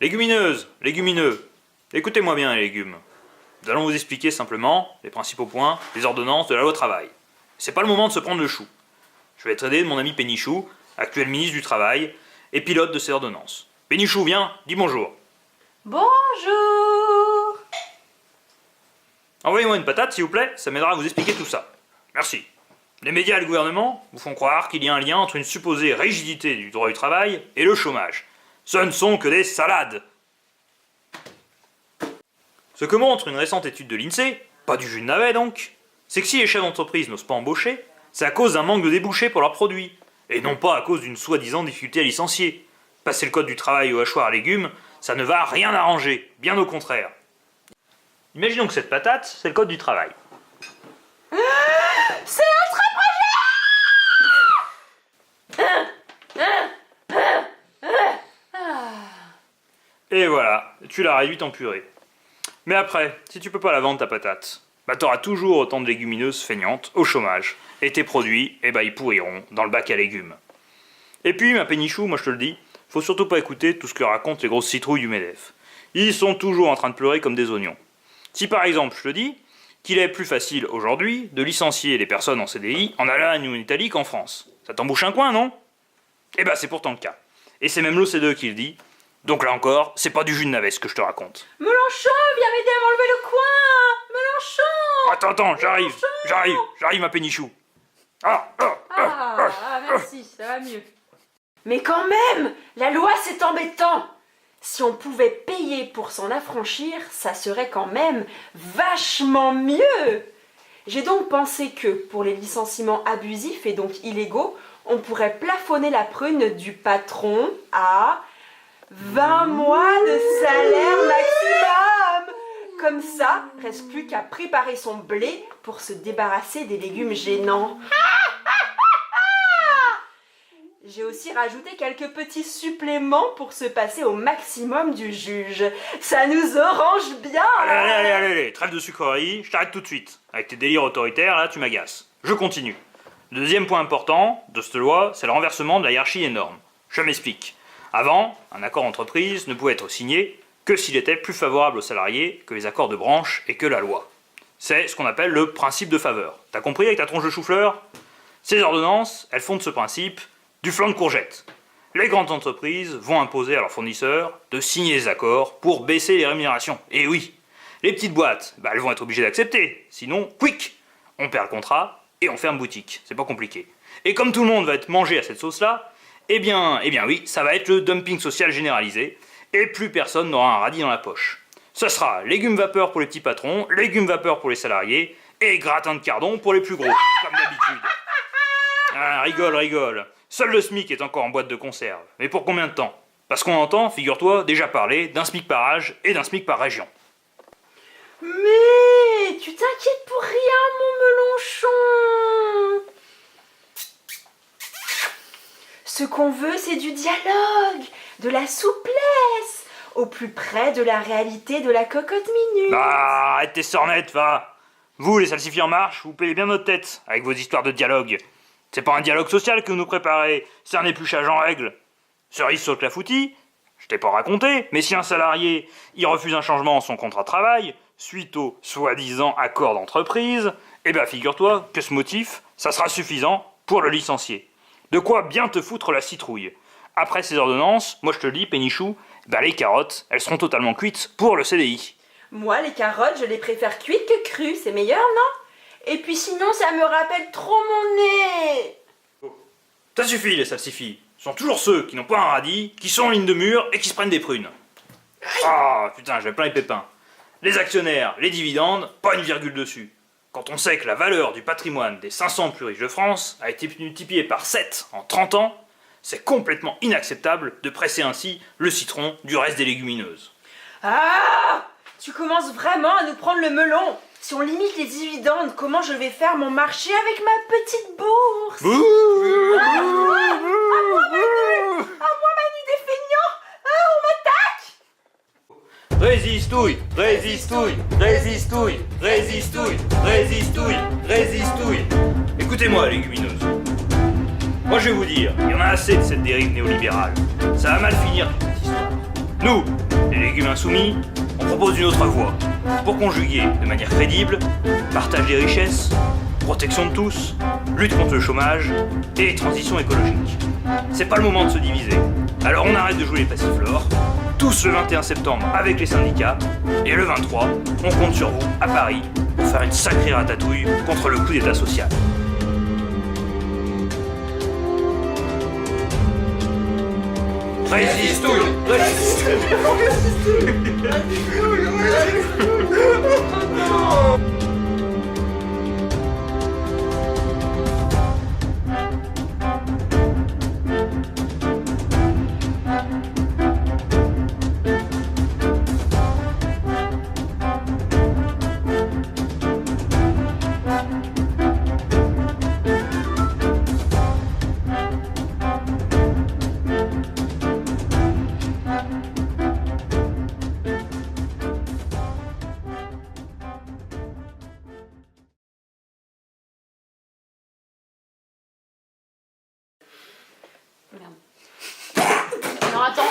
Légumineuses, légumineux, écoutez-moi bien les légumes. Nous allons vous expliquer simplement les principaux points des ordonnances de la loi travail. C'est pas le moment de se prendre le chou. Je vais être aidé de mon ami Pénichou, actuel ministre du Travail et pilote de ces ordonnances. Pénichou, viens, dis bonjour. Bonjour. Envoyez-moi une patate s'il vous plaît, ça m'aidera à vous expliquer tout ça. Merci. Les médias et le gouvernement vous font croire qu'il y a un lien entre une supposée rigidité du droit du travail et le chômage. Ce ne sont que des salades. Ce que montre une récente étude de l'INSEE, pas du jus de navet donc, c'est que si les chefs d'entreprise n'osent pas embaucher, c'est à cause d'un manque de débouchés pour leurs produits, et non pas à cause d'une soi-disant difficulté à licencier. Passer le code du travail au hachoir à légumes, ça ne va rien arranger, bien au contraire. Imaginons que cette patate, c'est le code du travail. C'est un très Et voilà, tu l'as réduite en purée. Mais après, si tu peux pas la vendre ta patate, bah t'auras toujours autant de légumineuses feignantes au chômage. Et tes produits, ils pourriront dans le bac à légumes. Et puis, ma Pénichou, moi je te le dis, faut surtout pas écouter tout ce que racontent les grosses citrouilles du MEDEF. Ils sont toujours en train de pleurer comme des oignons. Si par exemple, je te dis qu'il est plus facile aujourd'hui de licencier les personnes en CDI en Allemagne ou en Italie qu'en France. Ça t'embouche un coin, non? Eh ben c'est pourtant le cas. Et c'est même l'OCDE qui le dit. Donc là encore, c'est pas du jus de navet ce que je te raconte. Mélenchon, viens m'aider à m'enlever le coin. Mélenchon. Attends, j'arrive ma Pénichou. Merci, ça va mieux. Mais quand même, la loi c'est embêtant. Si on pouvait payer pour s'en affranchir, ça serait quand même vachement mieux. J'ai donc pensé que pour les licenciements abusifs et donc illégaux, on pourrait plafonner la prune du patron à 20 mois de salaire maximum. Comme ça, reste plus qu'à préparer son blé pour se débarrasser des légumes gênants. J'ai aussi rajouté quelques petits suppléments pour se passer au maximum du juge. Ça nous arrange bien. Allez, trêve de sucrerie, je t'arrête tout de suite. Avec tes délires autoritaires, là, tu m'agaces. Je continue. Le deuxième point important de cette loi, c'est le renversement de la hiérarchie des normes. Je m'explique. Avant, un accord d'entreprise ne pouvait être signé que s'il était plus favorable aux salariés que les accords de branche et que la loi. C'est ce qu'on appelle le principe de faveur. T'as compris avec ta tronche de chou-fleur? Ces ordonnances, elles font de ce principe du flanc de courgette. Les grandes entreprises vont imposer à leurs fournisseurs de signer des accords pour baisser les rémunérations. Et oui, les petites boîtes, elles vont être obligées d'accepter. Sinon, quick, on perd le contrat et on ferme boutique. C'est pas compliqué. Et comme tout le monde va être mangé à cette sauce-là, eh bien oui, ça va être le dumping social généralisé, et plus personne n'aura un radis dans la poche. Ce sera légumes vapeur pour les petits patrons, légumes vapeur pour les salariés, et gratin de cardon pour les plus gros, comme d'habitude. Ah, rigole. Seul le SMIC est encore en boîte de conserve. Mais pour combien de temps? Parce qu'on entend, figure-toi, déjà parler d'un SMIC par âge et d'un SMIC par région. Mais tu t'inquiètes pour rien, mon Mélenchon. Ce qu'on veut, c'est du dialogue, de la souplesse, au plus près de la réalité de la cocotte minute. Ah, arrête tes sornettes, va. Vous, les salsifis en marche, vous payez bien notre tête avec vos histoires de dialogue. C'est pas un dialogue social que vous nous préparez, c'est un épluchage en règle. Cerise sur le clafoutis, je t'ai pas raconté, mais si un salarié, il refuse un changement dans son contrat de travail, suite au soi-disant accord d'entreprise, figure-toi que ce motif, ça sera suffisant pour le licencier. De quoi bien te foutre la citrouille. Après ces ordonnances, moi je te le dis, Pénichou, les carottes, elles seront totalement cuites pour le CDI. Moi, les carottes, je les préfère cuites que crues, c'est meilleur, non? Et puis sinon, ça me rappelle trop mon nez. Ça suffit, les salsifis. Ce sont toujours ceux qui n'ont pas un radis, qui sont en ligne de mur et qui se prennent des prunes. Ah, putain, je vais plein les pépins. Les actionnaires, les dividendes, pas une virgule dessus. Quand on sait que la valeur du patrimoine des 500 plus riches de France a été multipliée par 7 en 30 ans, c'est complètement inacceptable de presser ainsi le citron du reste des légumineuses. Ah! Tu commences vraiment à nous prendre le melon. Si on limite les dividendes, comment je vais faire mon marché avec ma petite bourse? À moi, Manu des feignants! Ah, on m'attaque! Résistouille, résistouille, résistouille, résistouille, résistouille, résistouille. Écoutez-moi, légumineuses. Moi, je vais vous dire, il y en a assez de cette dérive néolibérale. Ça va mal finir toute cette histoire. Nous, les légumes insoumis, on propose une autre voie pour conjuguer de manière crédible partage des richesses, protection de tous, lutte contre le chômage et transition écologique. C'est pas le moment de se diviser. Alors on arrête de jouer les passiflores, tous le 21 septembre avec les syndicats, et le 23, on compte sur vous à Paris pour faire une sacrée ratatouille contre le coup d'état social. Résistouille, résistouille. Merde. Non, attends.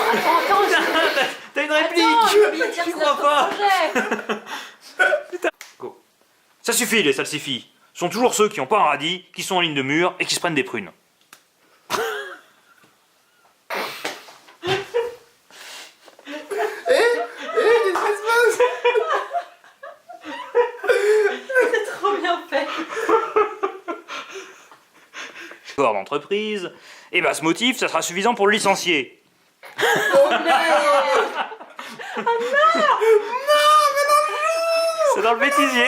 T'as une Attends, réplique. je peux pas dire J'y que crois c'est pas. notre projet. Go. Ça suffit les salsifis. Ce sont toujours ceux qui n'ont pas un radis, qui sont en ligne de mur et qui se prennent des prunes. C'est trop bien fait. Corps d'entreprise. Et bah ce motif, ça sera suffisant pour le licencier. C'est dans le bêtisier.